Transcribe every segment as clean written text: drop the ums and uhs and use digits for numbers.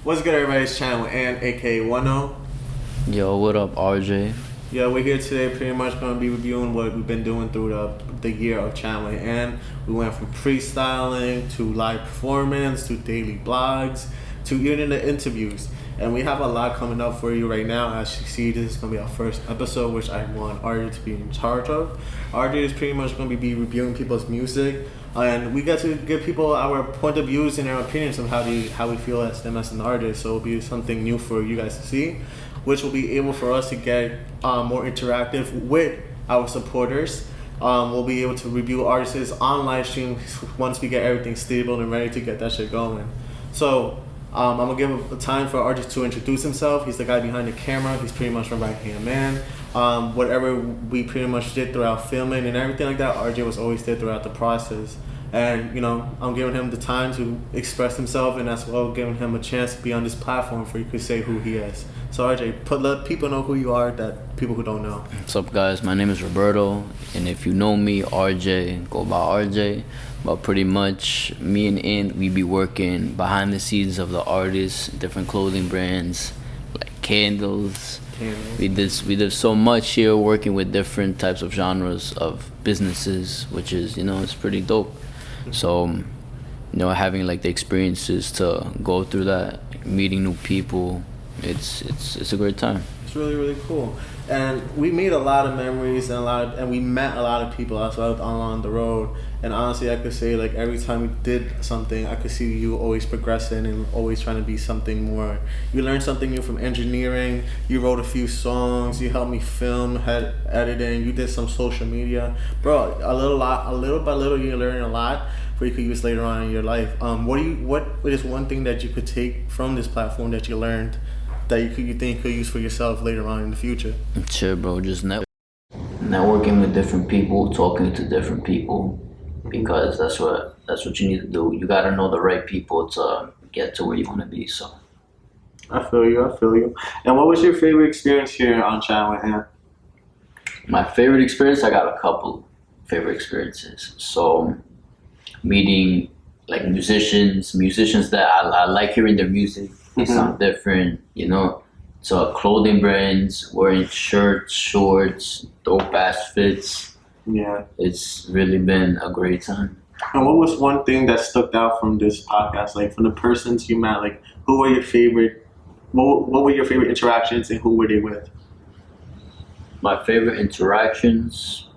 What's good, everybody's channel and aka 10. Yo, what up, RJ? Yeah, we're here today pretty much going to be reviewing what we've been doing through the year of Channel and we went from freestyling to live performance to daily blogs to even the interviews. And we have a lot coming up for you right now. As you see, this is going to be our first episode, which I want RJ to be in charge of. RJ is pretty much going to be reviewing people's music, and we get to give people our point of views and our opinions on how we feel as them as an artist. So it'll be something new for you guys to see, which will be able for us to get more interactive with our supporters. We'll be able to review artists on live stream once we get everything stable and ready to get that shit going. So I'm gonna give him time for artist to introduce himself. He's the guy behind the camera. He's pretty much my right hand man. Whatever we pretty much did throughout filming and everything like that, RJ was always there throughout the process. And I'm giving him the time to express himself, and as well giving him a chance to be on this platform for you could say who he is. So RJ, let people know who you are, that people who don't know. What's up, guys? My name is Roberto, and if you know me, RJ, go by RJ. But pretty much, me and Int, we be working behind the scenes of the artists, different clothing brands, like candles. We did so much here, working with different types of genres of businesses, which is it's pretty dope. So having like the experiences to go through that, meeting new people, it's a great time. It's really, really cool. And we made a lot of memories and we met a lot of people as well along the road. And honestly, I could say like every time we did something, I could see you always progressing and always trying to be something more. You learned something new from engineering. You wrote a few songs. You helped me film, had editing. You did some social media, bro. Little by little, you're learning a lot for you could use later on in your life. What is one thing that you could take from this platform that you learned that you think you could use for yourself later on in the future? Sure, bro. Just networking with different people, talking to different people, because that's what you need to do. You gotta know the right people to get to where you want to be. So I feel you. And what was your favorite experience here on Channel and? My favorite experience, I got a couple favorite experiences. So meeting like musicians that I like hearing their music. They sound different, So clothing brands, wearing shirts, shorts, dope ass fits. Yeah. It's really been a great time. And what was one thing that stuck out from this podcast? Like from the persons you met, like who were your favorite, what were your favorite interactions and who were they with? My favorite interactions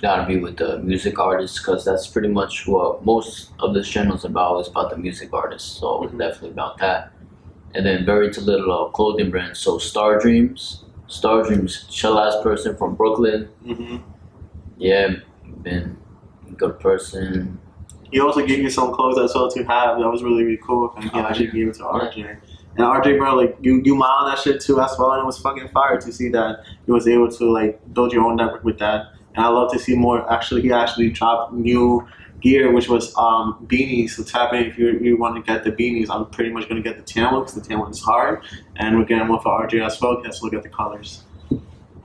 gotta be with the music artists, because that's pretty much what most of this channel is about. It's about the music artists. So it's definitely about that. And then very to little clothing brands. So Star Dreams, chill ass person from Brooklyn. Yeah, been a good person. He also gave you some clothes as well to have. That was really, really cool. And he actually gave it to RJ. And RJ, bro, like you modeled that shit too as well, and it was fucking fire to see that you was able to like build your own network with that. And I love to see more. Actually, he actually dropped new gear, which was beanies. So tap in if you want to get the beanies. I'm pretty much going to get the tan one because the tan one is hard, and we're getting one for RJ as well. Let's look at the colors.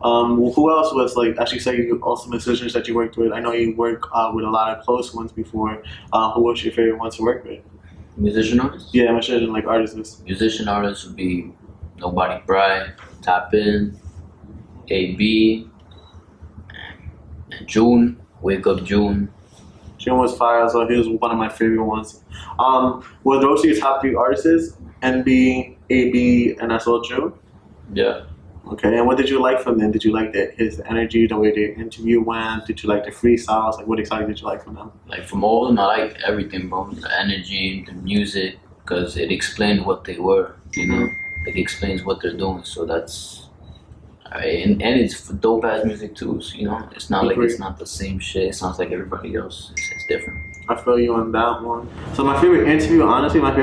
Who else was like actually say you also musicians that you worked with? I know you work with a lot of close ones before. Who was your favorite one to work with? Musician artists? Yeah, musician like artists. Musician artists would be Nobody Bright, Tap In, AB, and June. Wake Up June. June was fire as well. He was one of my favorite ones. Were those your top three artists? NB, AB, and as well June? Yeah. Okay, and what did you like from them? Did you like his energy, the way the interview went? Did you like the freestyles? Like, what exactly did you like from them? Like, from all of them, I like everything, bro. The energy, the music, because it explained what they were, Like, it explains what they're doing, so that's... And it's dope ass music too, so, It's not like it's not the same shit. It sounds like everybody else. It's different. I feel you on that one. So my favorite interview, honestly, was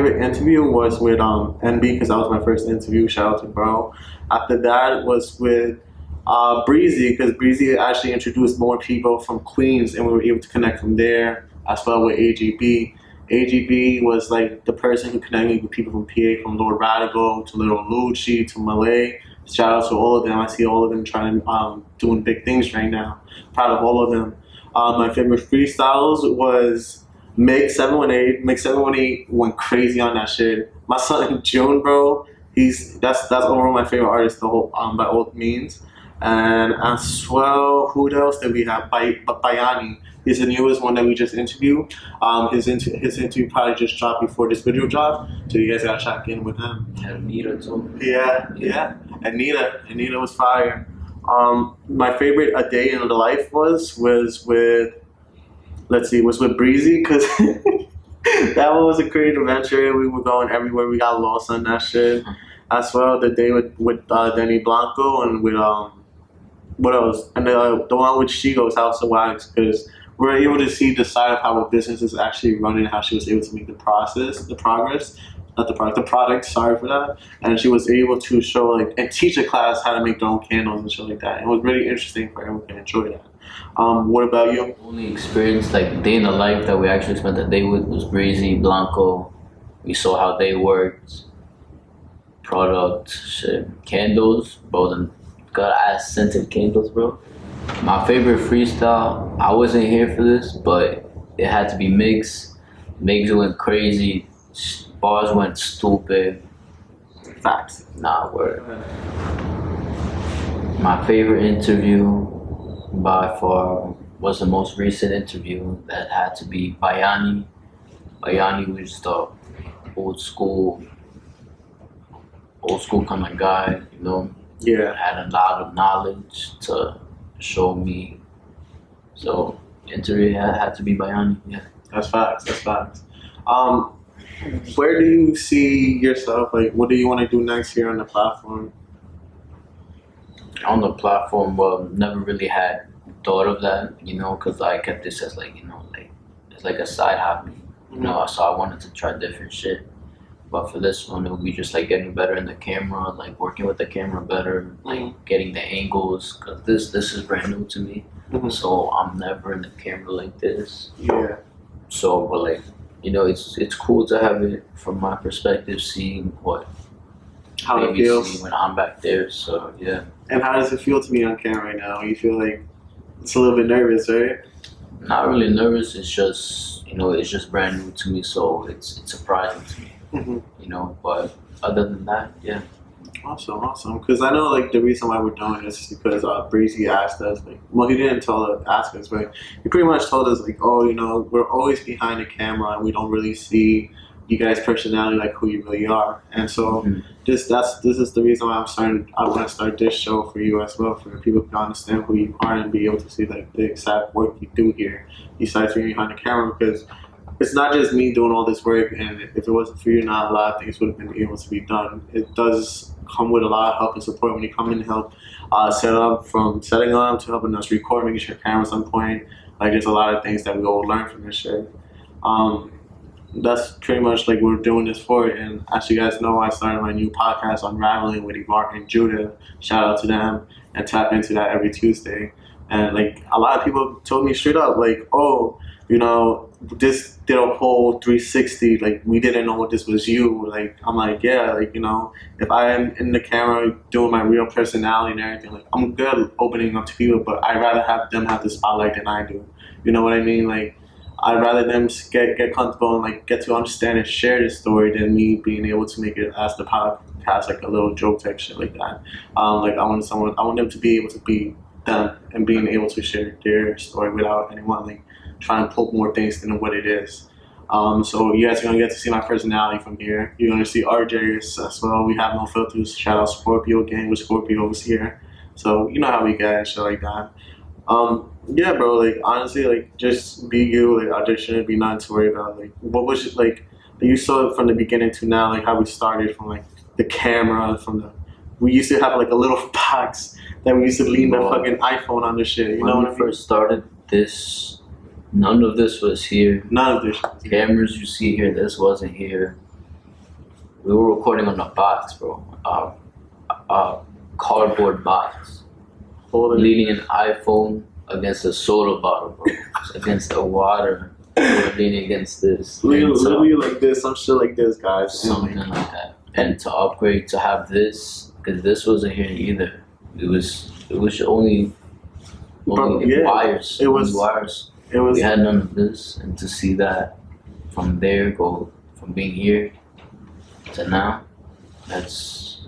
with NB, because that was my first interview. Shout out to bro. After that was with Breezy, because Breezy actually introduced more people from Queens, and we were able to connect from there, as well with AGB. AGB was like the person who connected me with people from PA, from Lord Radical to Little Lucci to Malay. Shout out to all of them. I see all of them trying doing big things right now. Proud of all of them. My favorite freestyles was Make 718. Make 718 went crazy on that shit. My son June, bro. That's one of my favorite artists. The whole by all means. And as well, who else did we have? Bayani. He's the newest one that we just interviewed. His interview probably just dropped before this video dropped, so you guys gotta check in with him. And Nita too. Yeah. Anita was fire. My favorite A Day in the Life was with Breezy because that one was a great adventure. We were going everywhere. We got lost on that shit. As well, the day with Danny Blanco and with what else? And the one with Shigo's House of Wax because we were able to see the side of how a business is actually running, how she was able to make the product. Sorry for that. And she was able to show and teach a class how to make their own candles and shit like that. It was really interesting for everyone to enjoy that. What about you? Only experience day in the life that we actually spent the day with was Breezy, Blanco. We saw how they worked. Product, shit, candles, bro. Them good ass scented candles, bro. My favorite freestyle. I wasn't here for this, but it had to be Migs. Migs went crazy. Bars went stupid. Facts. Nah, word. My favorite interview by far was the most recent interview. That had to be Bayani. Bayani was the old school kind of guy, you know. Yeah. Had a lot of knowledge to show me. So interview had to be Bayani. Yeah. That's facts. Where do you see yourself? What do you want to do next year on the platform? On the platform, well, never really had thought of that, you know, because I kept this as it's like a side hobby, you know. So I wanted to try different shit. But for this one, it would be just getting better in the camera, working with the camera better, getting the angles, because this is brand new to me. So I'm never in the camera like this. Yeah. So, but you know, it's cool to have it from my perspective, seeing how it feels see when I'm back there. So yeah. And how does it feel to be on camera right now? You feel like it's a little bit nervous, right? Not really nervous. It's just, you know, it's just brand new to me, so it's surprising to me. You know, but other than that, yeah. Awesome. Because I know the reason why we're doing this is because Breezy asked us he didn't ask us, but he pretty much told us oh, you know, we're always behind the camera and we don't really see you guys' personality who you really are. And so this is the reason why I want to start this show for you as well, for people to understand who you are and be able to see the exact work you do here besides being behind the camera, because it's not just me doing all this work, and if it wasn't for you, not a lot of things would have been able to be done. It does come with a lot of help and support when you come in and help set up, from setting up to helping us record, making sure cameras on point. There's a lot of things that we all learn from this shit. That's pretty much what we're doing this for. And as you guys know, I started my new podcast, Unraveling, with Ivar and Judah. Shout out to them, and tap into that every Tuesday. And a lot of people told me straight up, oh, you know, this did a whole 360. We didn't know this was you. I'm yeah, you know, if I am in the camera doing my real personality and everything, I'm good opening up to people, but I'd rather have them have the spotlight than I do. You know what I mean? I'd rather them get comfortable and get to understand and share this story than me being able to make it as the podcast a little joke type shit like that. I want them to be able to be them and being able to share their story without anyone trying to pull more things than what it is. So you guys are gonna get to see my personality from here. You're gonna see RJ as well. We have no filters. Shout out Scorpio gang with Scorpio was here. So you know how we get and shit like that. Yeah, bro. Honestly, just be you. There shouldn't be nothing to worry about. What was it you saw it from the beginning to now? How we started from the camera, we used to have a little box that we used to lean the fucking iPhone on the shit. You know when we first started this, none of this was here. None of this. Cameras you see here, this wasn't here. We were recording on a box, bro. A cardboard box. Leaning an iPhone against a soda bottle, bro. Against the water. We were leaning against this. Literally like this, some shit like this, guys. Something like that. And to upgrade, to have this, because this wasn't here either. It was only wires. It was wires. We had none of this, and to see that from there go from being here to now, it's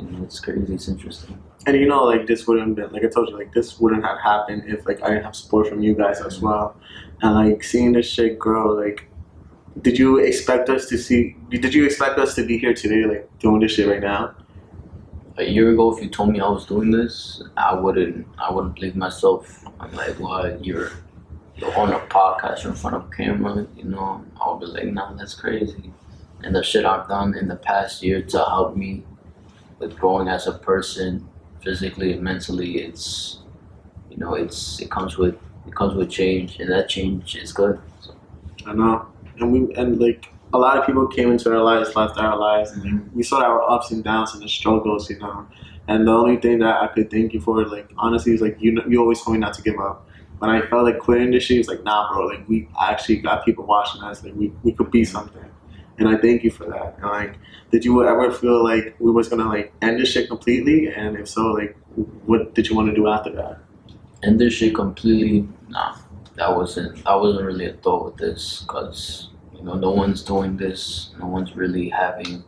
crazy. It's interesting. And like this wouldn't been like I told you, like this wouldn't have happened if like I didn't have support from you guys as well. And like seeing this shit grow, like did you expect us to see? Did you expect us to be here today, like doing this shit right now? A year ago, if you told me I was doing this, I wouldn't believe myself. I'm like, what? You're on a podcast or in front of a camera, I would be like, nah, that's crazy. And the shit I've done in the past year to help me with growing as a person, physically and mentally, it comes with change, and that change is good. So. I know, and like a lot of people came into our lives, left our lives, and like, we saw our ups and downs and the struggles, And the only thing that I could thank you for, like honestly, is like you always told me not to give up. When I felt like quitting this shit, it's like, nah, bro, like we actually got people watching us, like we could be something. And I thank you for that. And like, did you ever feel like we was gonna like end this shit completely? And if so, like, what did you want to do after that? End this shit completely? Nah, that wasn't really a thought with this, cause no one's doing this. No one's really having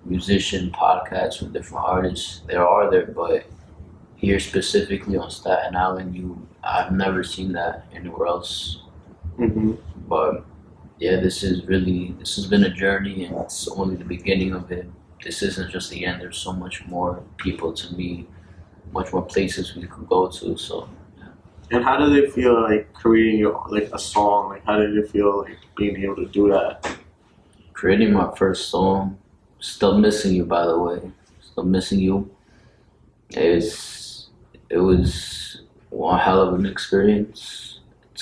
musician podcasts with different artists. There, but here specifically on Staten Island, I've never seen that anywhere else. Mm-hmm. But yeah, this has been a journey, and it's only the beginning of it. This isn't just the end. There's so much more people to meet, much more places we could go to. So. Yeah. And how did it feel like creating a song? Like how did it feel like being able to do that? Creating my first song, Still Missing You, by the way. Still Missing You. It was one hell of an experience.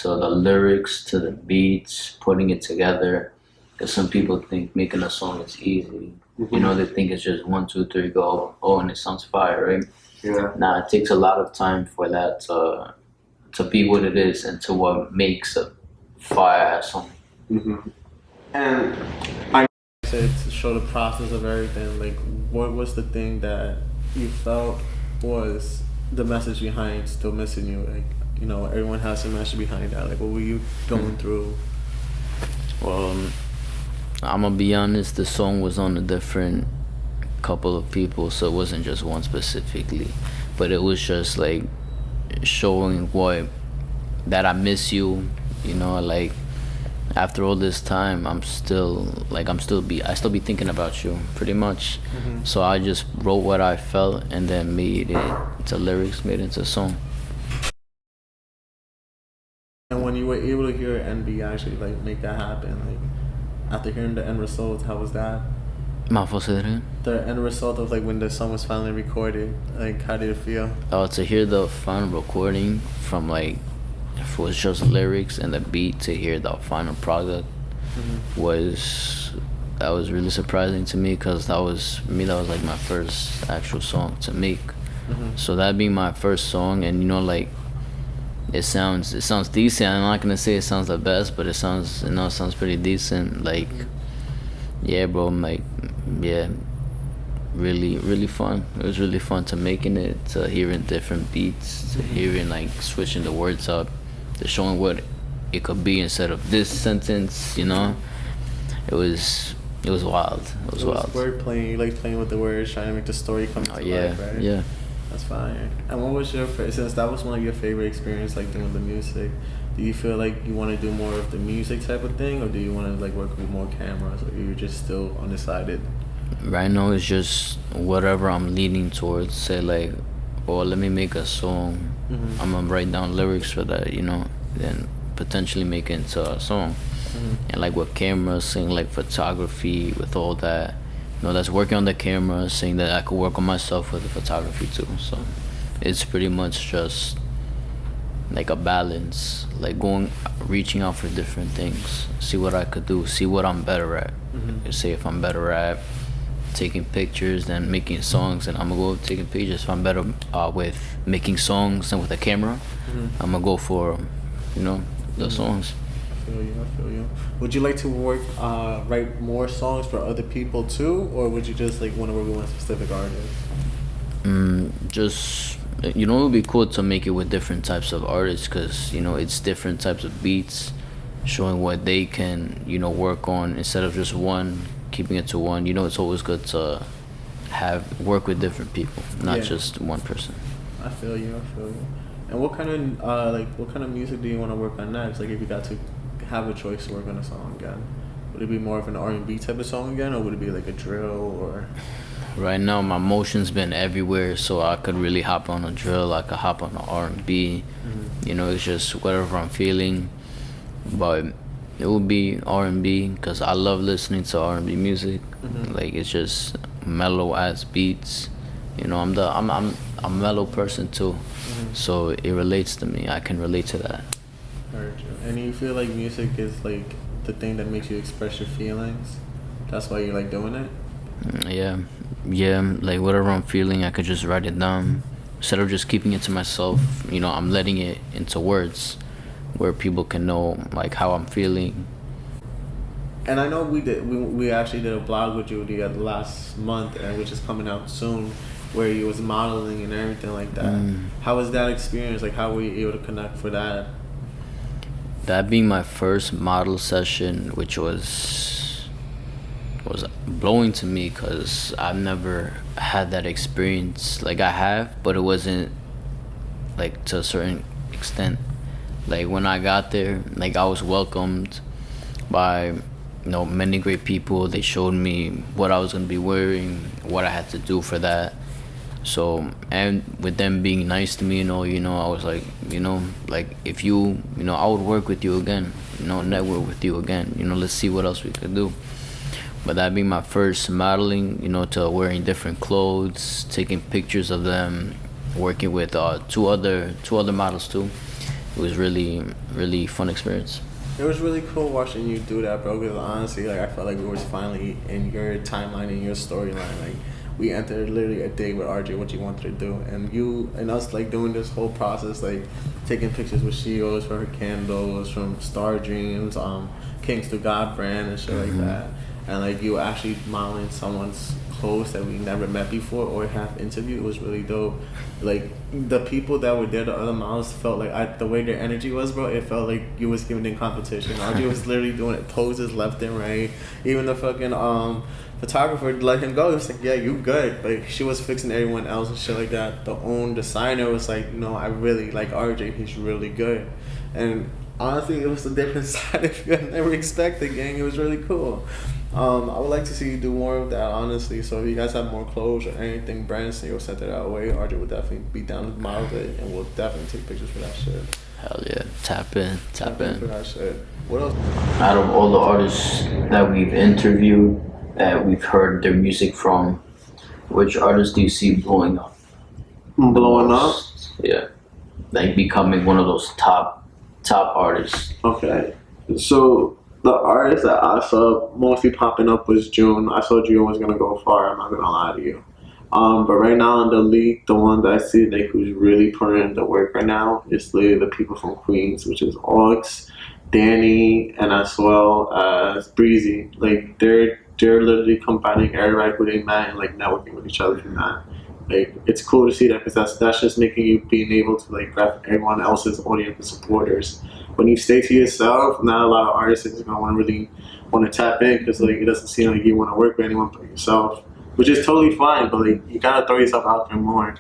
To the lyrics, to the beats, putting it together. Because some people think making a song is easy. Mm-hmm. They think it's just 1, 2, 3, go, oh, and it sounds fire, right? Yeah. Nah, it takes a lot of time for that to be what it is and to what makes a fire song. Mm-hmm. And I said to show the process of everything. Like, what was the thing that you felt was the message behind Still Missing You? Like, everyone has a message behind that. Like, what were you going through? Well, I'm gonna be honest. The song was on a different couple of people, so it wasn't just one specifically, but it was just like showing that I miss you. Like after all this time, I still be thinking about you pretty much. Mm-hmm. So I just wrote what I felt and then made it into lyrics, made it into a song. And when you were able to hear NB actually like make that happen, like after hearing the end result, how was that? The end result of like when the song was finally recorded, like how did it feel? To hear the final recording from like if it was just lyrics and the beat to hear the final product was really surprising to me, because that was like my first actual song to make. So that being my first song, and like it sounds decent. I'm not gonna say it sounds the best, but it sounds pretty decent. Like yeah, bro, like yeah, really, really fun. It was really fun to making it, to hearing different beats, to hearing like switching the words up, to showing what it could be instead of this sentence. It was wild. It was wild. Word playing. You like playing with the words, trying to make the story come to life, right? Yeah. That's fine. And what was since that was one of your favorite experiences, like doing the music, do you feel like you want to do more of the music type of thing, or do you want to like work with more cameras, or you're just still undecided? Right now it's just whatever I'm leaning towards. Say like, oh, let me make a song. I'm gonna write down lyrics for that, then potentially make it into a song. And like with cameras, saying like photography, with all that, that's working on the camera, saying that I could work on myself with the photography too. So it's pretty much just like a balance, like reaching out for different things, see what I could do, see what I'm better at. Say if I'm better at taking pictures than making songs, and I'm gonna go taking pictures. If I'm better with making songs and with a camera, I'm gonna go for the songs. I feel you. Would you like to write more songs for other people too, or would you just like want to work with one specific artist? Just it would be cool to make it with different types of artists, because it's different types of beats, showing what they can work on instead of just one keeping it to one. You know, it's always good to work with different people, not just one person. I feel you. And what kind of music do you want to work on next? Like, if you got to have a choice to work on a song again, would it be more of an R&B type of song again, or would it be like a drill or? Right now, my motion's been everywhere, so I could really hop on a drill. I could hop on the R&B. You know, it's just whatever I'm feeling. But it would be R&B because I love listening to R&B music. Like, it's just mellow ass beats. You know, I'm a mellow person too, so it relates to me. I can relate to that. Heard you. And you feel like music is like the thing that makes you express your feelings? That's why you like doing it? Yeah. Like, whatever I'm feeling, I could just write it down instead of just keeping it to myself. You know, I'm letting it into words where people can know like how I'm feeling. And I know we actually did a blog with you the last month, and which is coming out soon, where you was modeling and everything like that. How was that experience? Like, how were you able to connect for that? That being my first model session, which was blowing to me because I've never had that experience. Like, I have, but it wasn't like to a certain extent. Like, when I got there, like, I was welcomed by, you know, many great people. They showed me what I was gonna be wearing, what I had to do for that. So, and with them being nice to me, you know, I was like, like, if you know, I would work with you again, network with you again, let's see what else we could do. But that being my first modeling, to wearing different clothes, taking pictures of them, working with two other models too. It was really, really fun experience. It was really cool watching you do that, bro, because honestly, like, I felt like we was finally in your timeline, in your storyline. Like, we entered literally a day with RJ, what you wanted to do, and you and us, like, doing this whole process, like, taking pictures with Shios for her candles, from Star Dreams, Kings to God brand and shit like that. And, like, you actually modeling someone's clothes that we never met before or have interviewed. It was really dope. Like, the people that were there, the other models, felt like the way their energy was, bro, it felt like you was giving them competition. RJ was literally doing it, poses left and right. Even the fucking photographer let him go. He was like, yeah, you good. Like, she was fixing everyone else and shit like that. The own designer was like, no, I really like RJ. He's really good. And honestly, it was a different side if you had never expected, gang. It was really cool. I would like to see you do more of that, honestly. So if you guys have more clothes or anything, Branson, you'll send it our way. RJ will definitely be down to model it, and we'll definitely take pictures for that shit. Hell yeah, tap in. For that shit. What else? Out of all the artists that we've interviewed, that we've heard their music from, which artists do you see blowing up? Blowing up? Yeah, like becoming one of those top artists. Okay, so the artist that I saw mostly popping up was June. I saw June was gonna go far. I'm not gonna lie to you. But right now in the league, the one that I see like who's really putting in the work right now is literally the people from Queens, which is Aux, Danny, and as well as Breezy. Like they're literally combining everybody who they met and like networking with each other from that. Like, it's cool to see that because that's just making you being able to like grab everyone else's audience and supporters. When you stay to yourself, not a lot of artists are gonna really want to tap in because like it doesn't seem like you want to work with anyone but yourself, which is totally fine. But like you gotta throw yourself out there more.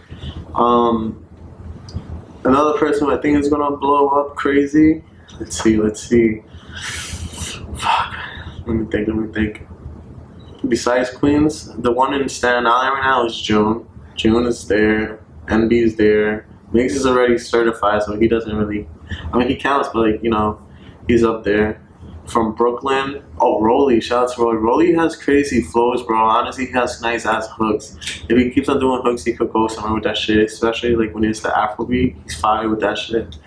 Another person I think is gonna blow up crazy. Let's see. Fuck. Let me think. Besides Queens, the one in Staten Island right now is June. June is there. MB is there. Mix is already certified, so he doesn't really. I mean, he counts, but like he's up there. From Brooklyn, Rolly. Shout out to Rolly. Rolly has crazy flows, bro. Honestly, he has nice ass hooks. If he keeps on doing hooks, he could go somewhere with that shit. Especially like when it's the Afrobeat, he's fire with that shit.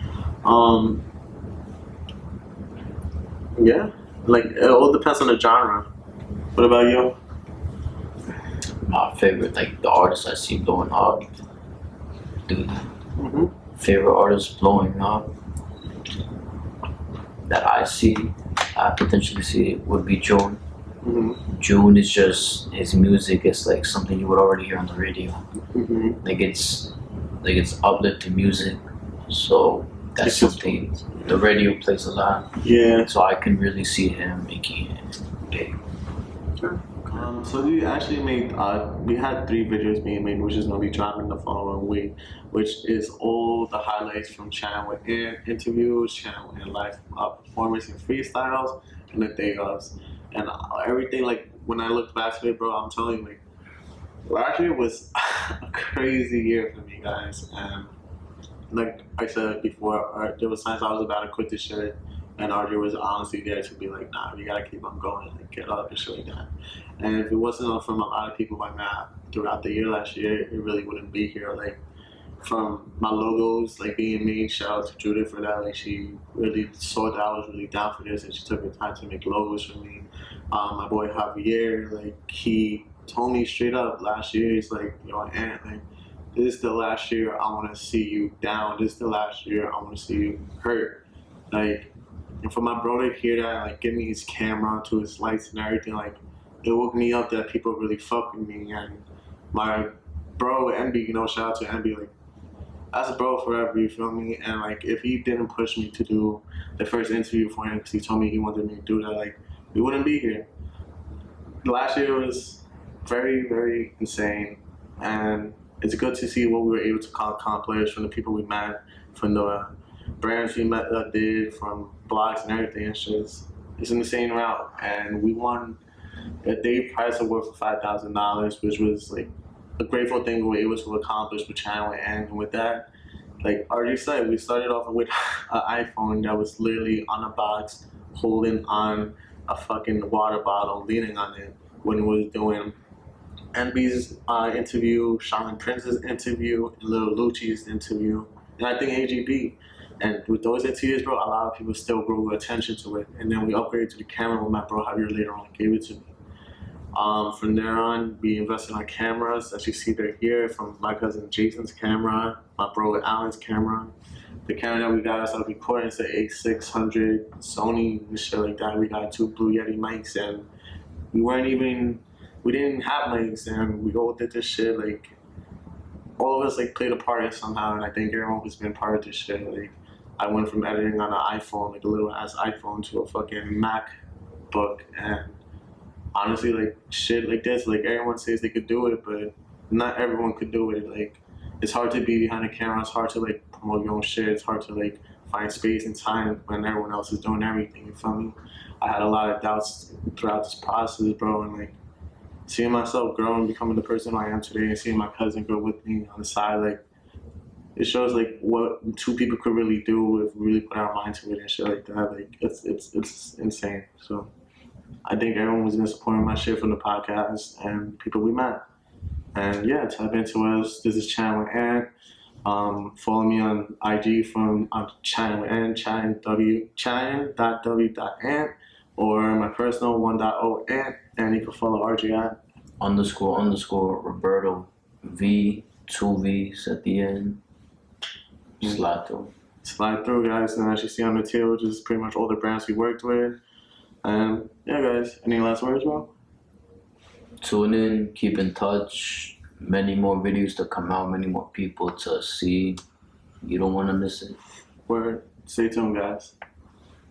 Yeah, like it all depends on the genre. What about you? My favorite, like the artists I see blowing up, dude. Favorite artist blowing up that I potentially see would be June. June is just his music is like something you would already hear on the radio. Like it's uplifting music, so that's something the radio plays a lot. Yeah. So I can really see him making it big. So we actually made, we had 3 videos being made, which is going to be dropping the following week, which is all the highlights from Channel and interviews, Channel and live performance and freestyles, and the day ofs. And everything, like, when I look back to it, bro, I'm telling you, like, last year was a crazy year for me, guys. And like I said before, there was times I was about to quit this shit, and RJ was honestly there to be like, nah, you gotta keep on going, like get up and shit like that. And if it wasn't from a lot of people like that throughout the year last year, it really wouldn't be here. Like from my logos, like being made, shout out to Judith for that. Like she really saw that I was really down for this, and she took the time to make logos for me. My boy Javier, like he told me straight up last year, he's like, yo, Ant, like this is the last year I want to see you down. This is the last year I want to see you hurt. Like, and for my bro to hear that, like, give me his camera to his lights and everything, like, it woke me up that people really fuck with me. And my bro, MB, you know, shout out to MB, like, that's a bro forever, you feel me? And, like, if he didn't push me to do the first interview for him because he told me he wanted me to do that, like, we wouldn't be here. Last year was very, very insane. And it's good to see what we were able to accomplish from the people we met, from the brands we met did, from blogs and everything. It's an insane route. And we won a day prize award for $5,000, which was like a grateful thing we were able to accomplish with Channel. And with that, like RJ said, we started off with an iPhone that was literally on a box, holding on a fucking water bottle, leaning on it when we was doing MB's interview, Shaolin Prince's interview, and Lil Lucci's interview, and I think AGB. And with those interviews, bro, a lot of people still grew attention to it. And then we upgraded to the camera with my bro Javier later on, gave it to me. From there on, we invested on cameras, as you see they're here, from my cousin Jason's camera, my bro Alan's camera. The camera that we got us recording is the A600 Sony and shit like that. We got 2 Blue Yeti mics, and we didn't have mics, and we all did this shit. Like, all of us like played a part in somehow, and I think everyone has been part of this shit. Like, I went from editing on an iPhone, like a little ass iPhone, to a fucking MacBook, and honestly, like shit like this, like everyone says they could do it, but not everyone could do it. Like, it's hard to be behind the camera. It's hard to like promote your own shit. It's hard to like find space and time when everyone else is doing everything. You feel me? I had a lot of doubts throughout this process, bro, and like seeing myself grow and becoming the person I am today, and seeing my cousin grow with me on the side, like it shows like what 2 people could really do if we really put our mind to it and shit like that. Like it's insane. So I think everyone was been supporting my shit from the podcast and people we met. And yeah, tap into us. This is Channel and follow me on IG from Channel and Chan.w.ant, or my personal 1.0 ant, and you can follow RJ at __ Roberto V, 2 V's at the end. Slide through, guys. And as you see on the tail, which is pretty much all the brands we worked with. And yeah, guys, any last words, bro? Tune in, keep in touch. Many more videos to come out, many more people to see. You don't want to miss it. Word. Stay tuned, guys.